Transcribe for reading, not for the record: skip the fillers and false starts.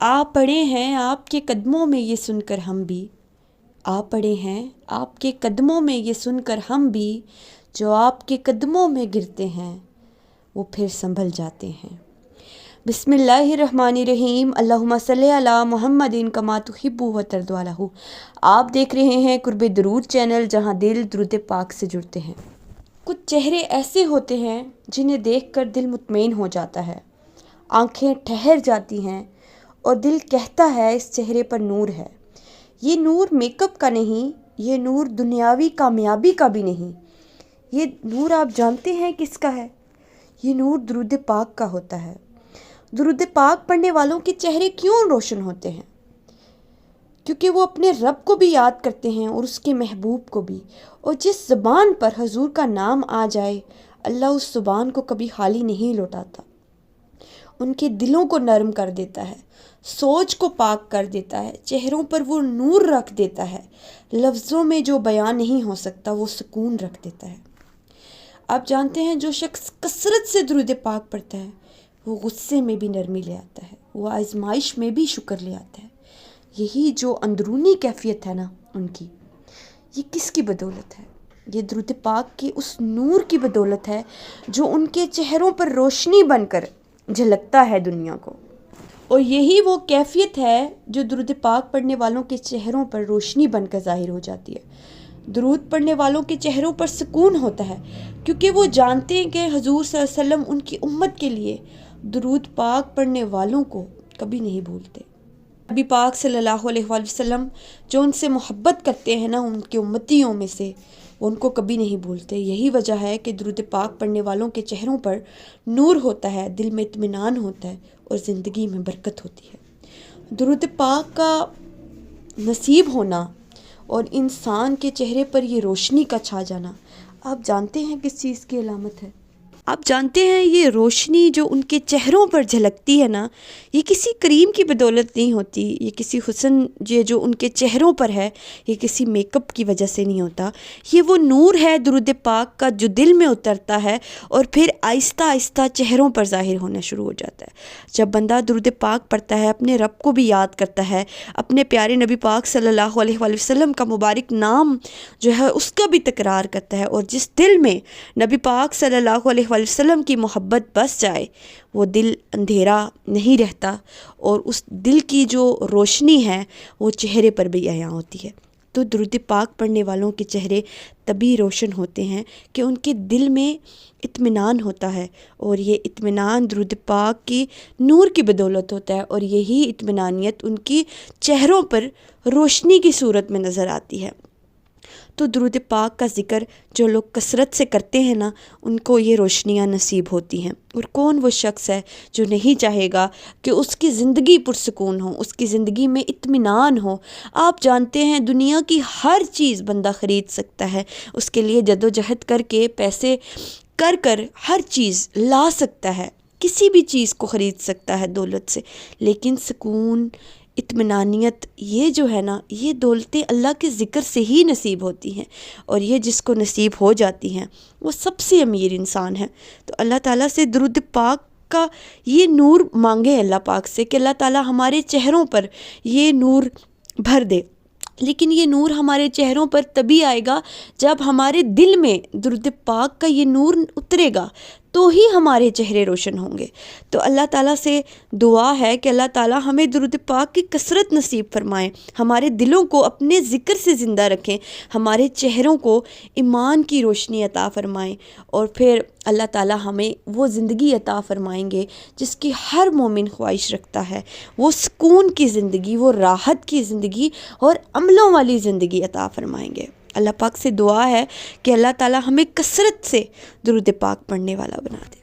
आ पड़े हैं आपके कदमों में ये सुनकर हम भी, आ पड़े हैं आपके कदमों में ये सुनकर हम भी, जो आपके कदमों में गिरते हैं वो फिर संभल जाते हैं। बिस्मिल्लाहिर्रहमानिर्रहीम। अल्लाहुम्मा सल्ली अला मुहम्मदिन कमा तुहिब्बु व तर्दु अलहु। आप देख रहे हैं कुर्बे दरूद चैनल, जहां दिल दुरूद पाक से जुड़ते हैं। कुछ चेहरे ऐसे होते हैं जिन्हें देखकर दिल मुतमईन हो जाता है, आंखें ठहर जाती हैं और दिल कहता है इस चेहरे पर नूर है। ये नूर मेकअप का नहीं, ये नूर दुनियावी कामयाबी का भी नहीं। ये नूर आप जानते हैं किसका है? ये नूर दुरूद पाक का होता है। दुरूद पाक पढ़ने वालों के चेहरे क्यों रोशन होते हैं? क्योंकि वो अपने रब को भी याद करते हैं और उसके महबूब को भी। और जिस ज़बान पर हजूर का नाम आ जाए, अल्लाह उस ज़ुबान को कभी खाली नहीं लौटाता। उनके दिलों को नरम कर देता है, सोच को पाक कर देता है, चेहरों पर वो नूर रख देता है। लफ्ज़ों में जो बयान नहीं हो सकता वो सुकून रख देता है। आप जानते हैं जो शख्स कसरत से दुरूद पाक पढ़ता है वो गुस्से में भी नरमी ले आता है, वो आजमाइश में भी शुक्र ले आता है। यही जो अंदरूनी कैफियत है ना उनकी, ये किसकी बदौलत है? ये दुरूद पाक के उस नूर की बदौलत है जो उनके चेहरों पर रोशनी बनकर झलकता है दुनिया को। और यही वो कैफियत है जो दुरूद पाक पढ़ने वालों के चेहरों पर रोशनी बनकर ज़ाहिर हो जाती है। दुरूद पढ़ने वालों के चेहरों पर सुकून होता है, क्योंकि वो जानते हैं कि हजूर सल्लल्लाहु अलैहि वसल्लम उनकी उम्मत के लिए दुरूद पाक पढ़ने वालों को कभी नहीं भूलते। नबी पाक सल्लल्लाहु अलैहि वसल्लम जो उनसे मोहब्बत करते हैं ना, उनके उम्मतियों में से, वो उनको कभी नहीं भूलते। यही वजह है कि दुरूद पाक पढ़ने वालों के चेहरों पर नूर होता है, दिल में इत्मीनान होता है और ज़िंदगी में बरकत होती है। दुरूद पाक का नसीब होना और इंसान के चेहरे पर ये रोशनी का छा जाना, आप जानते हैं किस चीज़ की अलामत है? आप जानते हैं ये रोशनी जो उनके चेहरों पर झलकती है ना, ये किसी करीम की बदौलत नहीं होती, ये किसी हुस्न ये जो उनके चेहरों पर है ये किसी मेकअप की वजह से नहीं होता। ये वो नूर है दुरूद पाक का जो दिल में उतरता है और फिर आहिस्ता आहिस्ता चेहरों पर ज़ाहिर होना शुरू हो जाता है। जब बंदा दुरूद पाक पढ़ता है, अपने रब को भी याद करता है, अपने प्यारे नबी पाक सल्लल्लाहु अलैहि वसल्लम का मुबारक नाम जो है उसका भी तकरार करता है, और जिस दिल में नबी पाक सल्लल्लाहु अलैहि वसल्लम की मोहब्बत बस जाए वो दिल अंधेरा नहीं रहता, और उस दिल की जो रोशनी है वो चेहरे पर भी अयां होती है। तो दुरूद पाक पढ़ने वालों के चेहरे तभी रोशन होते हैं कि उनके दिल में इत्मीनान होता है, और ये इत्मीनान दुरूद पाक की नूर की बदौलत होता है, और यही इत्मीनानियत उनकी चेहरों पर रोशनी की सूरत में नज़र आती है। तो दुरूद पाक का ज़िक्र जो लोग कसरत से करते हैं ना, उनको ये रोशनियाँ नसीब होती हैं। और कौन वो शख्स है जो नहीं चाहेगा कि उसकी ज़िंदगी पुरसुकून हो, उसकी ज़िंदगी में इत्मीनान हो। आप जानते हैं दुनिया की हर चीज़ बंदा ख़रीद सकता है, उसके लिए जद्दोजहद करके पैसे कर कर हर चीज़ ला सकता है, किसी भी चीज़ को ख़रीद सकता है दौलत से, लेकिन सुकून इत्मीनानियत ये जो है ना, ये दौलतें अल्लाह के ज़िक्र से ही नसीब होती हैं, और ये जिसको नसीब हो जाती हैं वो सबसे अमीर इंसान है। तो अल्लाह ताला से दुरूद पाक का ये नूर मांगे अल्लाह पाक से कि अल्लाह ताला हमारे चेहरों पर ये नूर भर दे। लेकिन ये नूर हमारे चेहरों पर तभी आएगा जब हमारे दिल में दुरूद पाक का ये नूर उतरेगा, तो ही हमारे चेहरे रोशन होंगे। तो अल्लाह ताला से दुआ है कि अल्लाह ताला हमें दुरूद पाक की कसरत नसीब फरमाएं, हमारे दिलों को अपने ज़िक्र से ज़िंदा रखें, हमारे चेहरों को ईमान की रोशनी अता फरमाएं, और फिर अल्लाह ताला हमें वो ज़िंदगी अता फरमाएंगे जिसकी हर मोमिन ख्वाहिश रखता है, वो सुकून की ज़िंदगी, वो राहत की ज़िंदगी और अमलों वाली ज़िंदगी अता फरमाएंगे। अल्लाह पाक से दुआ है कि अल्लाह ताला हमें कसरत से दुरूद पाक पढ़ने वाला बना दे।